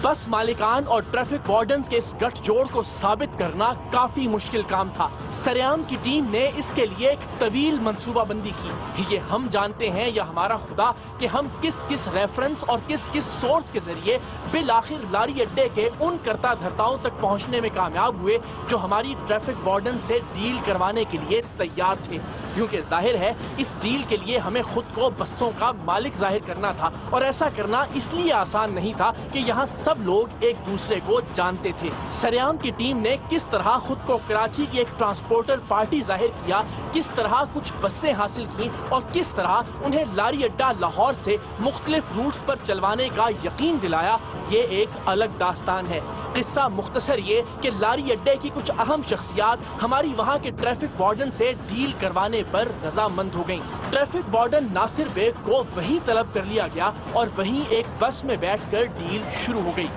बस मालिकान और traffic wardens के इस गठजोड़ को साबित करना काफी मुश्किल काम था। सरेआम की टीम ने इसके लिए एक तवील मंसूबाबंदी की। ये हम जानते हैं या हमारा खुदा कि हम किस किस रेफरेंस और किस किस सोर्स के जरिए बिल आखिर लारी अड्डे के उन करता धर्ताओं तक पहुंचने में कामयाब हुए जो हमारी ट्रैफिक वार्डन से डील करवाने के लिए तैयार थे। क्योंकि जाहिर है इस डील के लिए हमें खुद को बसों का मालिक जाहिर करना था, और ऐसा करना इसलिए आसान नहीं था कि यहाँ सब लोग एक दूसरे को जानते थे। सरेआम की टीम ने किस तरह खुद को कराची की एक ट्रांसपोर्टर पार्टी जाहिर किया, किस तरह कुछ बसें हासिल की और किस तरह उन्हें लारी अड्डा लाहौर से मुख्तलिफ रूट्स पर चलवाने का यकीन दिलाया, ये एक अलग दास्तान है। किस्सा मुख्तसर ये कि लारी अड्डे की कुछ अहम शख्सियात हमारी वहाँ के ट्रैफिक वार्डन से डील करवाने पर रजामंद हो गयी। ट्रैफिक वार्डन नासिर बेग को वहीं तलब कर लिया गया और वहीं एक बस में बैठकर डील शुरू हो गई।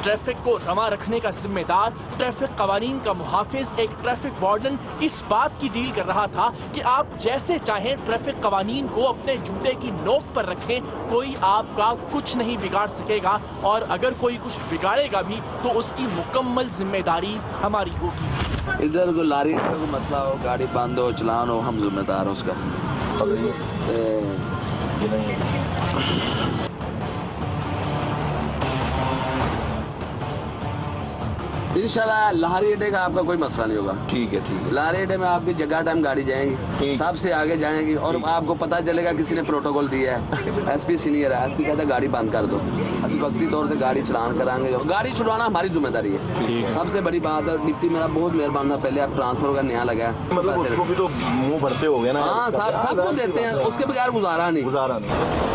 ट्रैफिक को रमा रखने का जिम्मेदार, ट्रैफिक कवानीन का मुहाफिज एक ट्रैफिक वार्डन इस बात की डील कर रहा था कि आप जैसे चाहें ट्रैफिक कवानीन को अपने जूते की नोक पर रखें, कोई आपका कुछ नहीं बिगाड़ सकेगा, और अगर कोई कुछ बिगाड़ेगा भी तो उसकी मुकम्मल जिम्मेदारी हमारी होगी। इधर को लारी को मसला हो, गाड़ी बांधो चलान हो, हम जिम्मेदार हैं उसका। इंशाल्लाह लारी अड्डे का आपका कोई मसला नहीं होगा। ठीक है, ठीक है। लारी अड्डे में आपकी जगह टाइम गाड़ी जाएंगी, सबसे आगे जाएंगी, और आपको पता चलेगा किसी ने प्रोटोकॉल दिया है। एसपी सीनियर है, एसपी कहता है गाड़ी बंद कर दो, असि वक्ती तौर से गाड़ी चलान कराएंगे। गाड़ी छुड़वाना हमारी जिम्मेदारी है। सबसे बड़ी बात है, डिप्टी मेरा बहुत मेहरबान था, पहले आप ट्रांसफर का नया लगा है, मतलब उसको भी तो मुंह भरते हो गए ना। हाँ, सबको देते हैं, उसके बगैर गुजारा नहीं।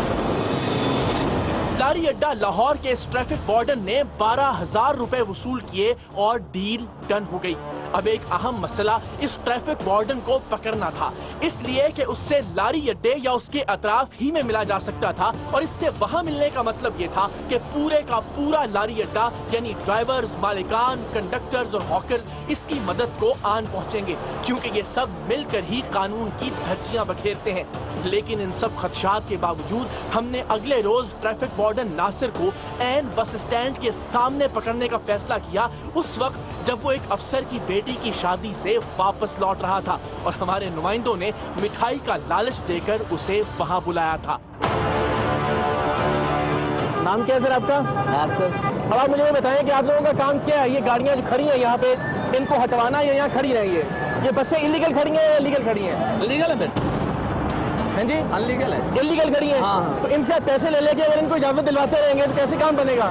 लारी अड्डा लाहौर के इस ट्रैफिक वार्डन ने 12,000 रुपए वसूल किए और डील डन हो गई। अब एक अहम मसला इस ट्रैफिक वार्डन को पकड़ना था, इसलिए कि उससे लारी अड्डे या उसके अतराफ ही में मिला जा सकता था, और इससे वहां मिलने का मतलब ये था कि पूरे का पूरा लारी अड्डा यानी ड्राइवर्स, मालिकान, कंडक्टर्स और हॉकर्स इसकी मदद को आन पहुंचेंगे, क्योंकि ये सब मिलकर ही कानून की धज्जियां बखेरते हैं। लेकिन इन सब खदशात के बावजूद हमने अगले रोज ट्रैफिक वार्डन नासिर को ऐन बस स्टैंड के सामने पकड़ने का फैसला किया, उस वक्त जब वो एक अफसर की बेटी की शादी से वापस लौट रहा था, और हमारे नुमाइंदों ने मिठाई का लालच देकर उसे वहां बुलाया था। नाम क्या है सर आपका? सर, अब आप मुझे ये बताएं कि आप लोगों का काम क्या है? ये गाड़ियां जो खड़ी हैं यहाँ पे, इनको हटवाना या यहाँ खड़ी रहेंगे? ये बसें इलीगल खड़ी हैं या लीगल खड़ी हैं? लीगल है फिर? हाँ जी, अनलीगल है। इलीगल खड़ी हैं। हाँ। तो इनसे आप पैसे ले लेके अगर इनको इजाजत दिलवाते रहेंगे तो कैसे काम बनेगा?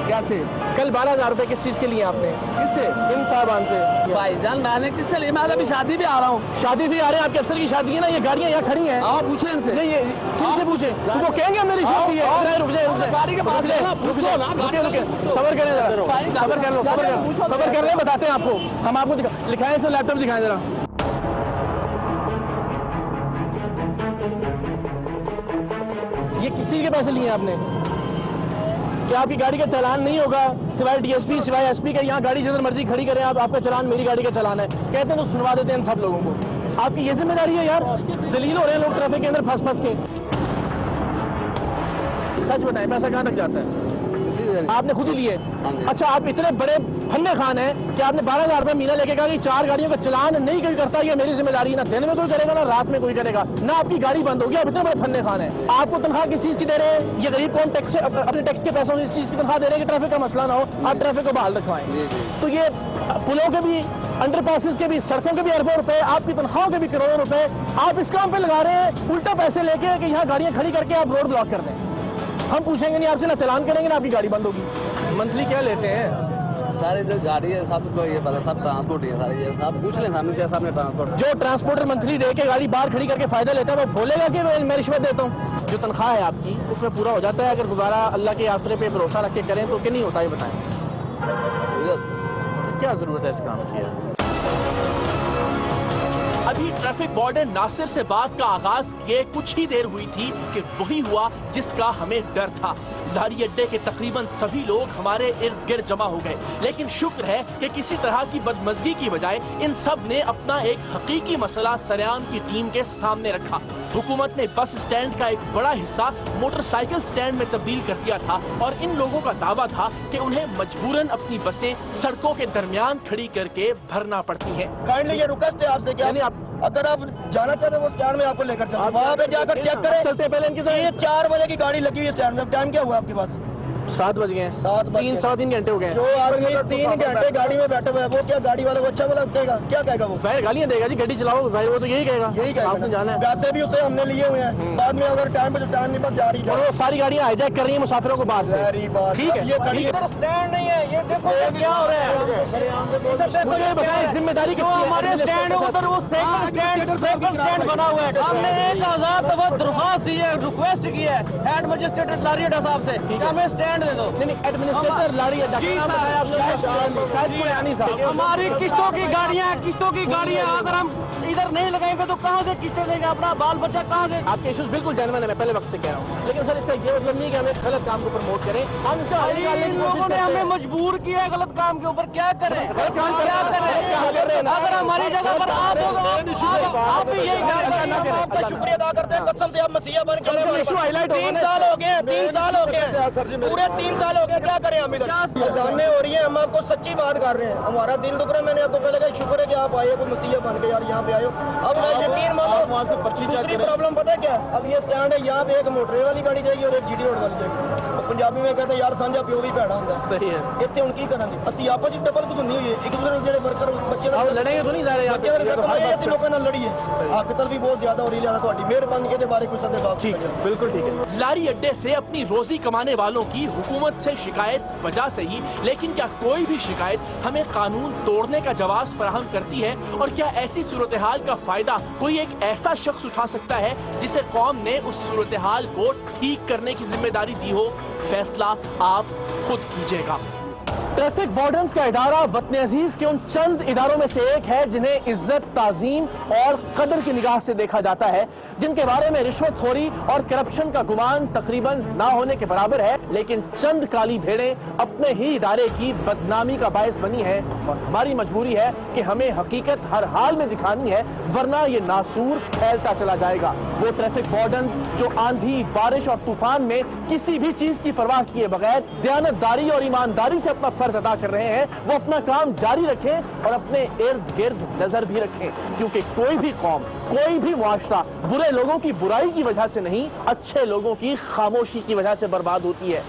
कैसे? कल 12,000 रुपए किस चीज के लिए आपने? किससे? इन साहबान से। भाईजान मैंने किससे लिए? मैं अभी शादी भी आ रहा हूँ। शादी से आ रहे हैं, आपके अफसर की शादी है ना, ये गाड़ियाँ यहाँ खड़ी हैं। हाँ, पूछे इनसे। नहीं, ये किनसे पूछे? तुमको कहेंगे मेरी शादी है? रुक जाए, गाड़ी के पास ले, रुके, सबर करें जरा, सबर कर लो, सबर कर रहे हैं, बताते हैं आपको। हम आपको लिखाएं सर, लैपटॉप दिखाएं जरा। ये किसी के पैसे लिए आपने? क्या आपकी गाड़ी का चालान नहीं होगा सिवाय डीएसपी, सिवाय एसपी के? यहाँ गाड़ी जिधर मर्जी खड़ी करें आप, आपका चालान मेरी गाड़ी का चालान है कहते हैं तो सुनवा देते हैं इन सब लोगों को। आपकी ये जिम्मेदारी है यार, जलील हो रहे हैं लोग ट्रैफिक के अंदर फंस के। सच बताएं, पैसा कहाँ तक जाता है? आपने खुद ही लिए? अच्छा, आप इतने बड़े फन्ने खान हैं कि आपने 12,000 रुपए महीना लेके कहा कि 4 गाड़ियों का चलान नहीं कोई करता, ये मेरी जिम्मेदारी। ना दिन में कोई करेगा ना रात में कोई करेगा, ना आपकी गाड़ी बंद होगी। आप इतने बड़े फन्ने खान हैं। आपको तनख्वाह किस चीज की दे रहे हैं? ये गरीब कौन टैक्स से, अपने टैक्स के पैसों से इस चीज की तनख्वाह दे रहे हैं कि ट्रैफिक का मसला ना हो, आप ट्रैफिक को बहाल रखवाएं। तो ये पुलों के भी, अंडरपासेस के भी, सड़कों के भी अरबों रुपए, आपकी तनख्वाहों के भी करोड़ों रुपए आप इस काम पे लगा रहे हैं, उल्टा पैसे लेके कि यहाँ गाड़ियां खड़ी करके आप रोड ब्लॉक कर दें। हम पूछेंगे नहीं आपसे, ना चलान करेंगे ना आपकी गाड़ी बंद होगी। मंथली क्या लेते हैं? सारे इधर गाड़ी है, सबको ये पता, सब ट्रांसपोर्ट ही है सारे। ये आप पूछ लें सामने से, सामने ट्रांसपोर्ट। जो ट्रांसपोर्टर मंथली दे के गाड़ी बाहर खड़ी करके फायदा लेता है वो बोलेगा कि मैं रिश्वत देता हूँ? जो तनख्वाह है आपकी उसमें पूरा हो जाता है अगर गुजारा अल्लाह के आसरे पे भरोसा रख के करें तो? कि नहीं होता है बताएं? क्या जरूरत है इस काम की? अभी ट्रैफिक वार्डन नासिर से बात का आगाज किए कुछ ही देर हुई थी कि वही हुआ जिसका हमें डर था। लारी अड्डे के तकरीबन सभी लोग हमारे इर्द गिर्द जमा हो गए, लेकिन शुक्र है कि किसी तरह की बदमज़गी की बजाय इन सब ने अपना एक हकीकी मसला सरेआम की टीम के सामने रखा। हुकूमत ने बस स्टैंड का एक बड़ा हिस्सा मोटरसाइकिल स्टैंड में तब्दील कर दिया था और इन लोगों का दावा था कि उन्हें मजबूरन अपनी बसें सड़कों के दरमियान खड़ी करके भरना पड़ती हैं। काइंडली ये रिक्वेस्ट है आपसे क्या अगर आप जाना चाहते हैं वो स्टैंड में आपको लेकर चलते वहाँ पे जाकर चेक करें। चलते पहले इनकी 4 बजे की गाड़ी लगी हुई है स्टैंड में। टाइम क्या हुआ आपके पास? 7 बज गए। 7 बज 3-3.5 घंटे हो गए। जो आदमी 3 घंटे गाड़ी में बैठे हुए है वो क्या गाड़ी वाले को अच्छा बोला कहेगा? क्या कहेगा वो? जाहिर गालियां देगा जी, गाड़ी चलाओ, जाहिर वो तो यही कहेगा। आपने जाना है। पैसे भी उससे हमने लिए हुए हैं। बाद में अगर टाइम पे टाइम नहीं बस जा रही है और वो सारी गाड़ियां हाईजैक कर रही हैं मुसाफिरों को बाहर से। ठीक है, ये खड़ी इधर स्टैंड नहीं है, ये देखो क्या हो रहा है। मुझे बताएं जिम्मेदारी किसकी है? हमारे स्टैंड उधर वो साइकिल स्टैंड बना हुआ है। हमने 1000 दफा दरख्वास्त दी है, रिक्वेस्ट की है हेड मजिस्ट्रेट लारी अड्डा साहब से कि हमें स्टैंड दे दो। एडमिनिस्ट्रेटर लारी अड्डा हमारी किस्तों की गाड़ियाँ अगर हम इधर नहीं लगाएंगे तो कहाँ से किस्तें देंगे? अपना बाल बच्चा कहाँ से? आपके इश्यूज बिल्कुल जेन्युइन है, मैं पहले वक्त से कह रहा हूँ, लेकिन सर इसका ये मतलब नहीं कि हम एक गलत काम को प्रमोट करें। हम इसका हल निकालने की लोगों ने हमें मजबूर किया है गलत काम के ऊपर। क्या करें? अगर हमारी जगह पर आप हो तो आप भी यही करें। आपका शुक्रिया अदा करते हैं। कसम से आप मसीहा बन के 3 साल हो गए, 3 साल हो गए, पूरे 3 साल हो गए। क्या करें हम? इधर अजानें हो रही हैं, हम आपको सच्ची बात कर रहे हैं। हमारा दिल दुख रहा है। मैंने आपको पहले कहा शुक्र है कि आप आए, कोई मसीहा बन के यार यहाँ पे आए हो। अब यकीन मानो वहाँ से दूसरी प्रॉब्लम पता है क्या? अब ये स्टैंड है, यहाँ पे एक मोटरे वाली गाड़ी जाएगी और एक जीडी रोड वाली जाएगी। पंजाबी में कहते हैं यार सांझा प्यो भी भैड़ा होंगे। सही है। इतने उनकी करेंगे असि आपस में डबल कुछ नहीं हुई एक दूसरे जो वर्कर बच्चे लड़ेंगे तो नहीं जा रहे बच्चे ऐसे लोगों ने लड़ी है। आकतल भी बहुत ज्यादा हो रही है। थोड़ी मेहरबानी के बारे कुछ सदे बात। ठीक है, बिल्कुल ठीक है। लारी अड्डे से अपनी रोजी कमाने वालों की हुकूमत से शिकायत बजा सही, लेकिन क्या कोई भी शिकायत हमें कानून तोड़ने का जवाब फराहम करती है? और क्या ऐसी सूरत हाल का फायदा कोई एक ऐसा शख्स उठा सकता है जिसे कौम ने उस सूरत हाल को ठीक करने की जिम्मेदारी दी हो? फैसला आप खुद कीजिएगा। ट्रैफिक वार्डन्स का इदारा वतन अजीज के उन चंद इदारों में से एक है जिन्हें इज्जत, ताजीम और कदर की निगाह से देखा जाता है, जिनके बारे में रिश्वतखोरी और करप्शन का गुमान तकरीबन ना होने के बराबर है, लेकिन चंद काली भेड़ें अपने ही इदारे की बदनामी का बायस बनी है। और हमारी मजबूरी है कि हमें हकीकत हर हाल में दिखानी है, वरना ये नासूर फैलता चला जाएगा। वो ट्रैफिक वार्डन जो आंधी, बारिश और तूफान में किसी भी चीज की परवाह किए बगैर दयानतदारी और ईमानदारी से अपना फर्ज अदा कर रहे हैं, वो अपना काम जारी रखें और अपने इर्द गिर्द नजर भी रखें, क्योंकि कोई भी कौम, कोई भी मुआशरा बुरे लोगों की बुराई की वजह से नहीं, अच्छे लोगों की खामोशी की वजह से बर्बाद होती है।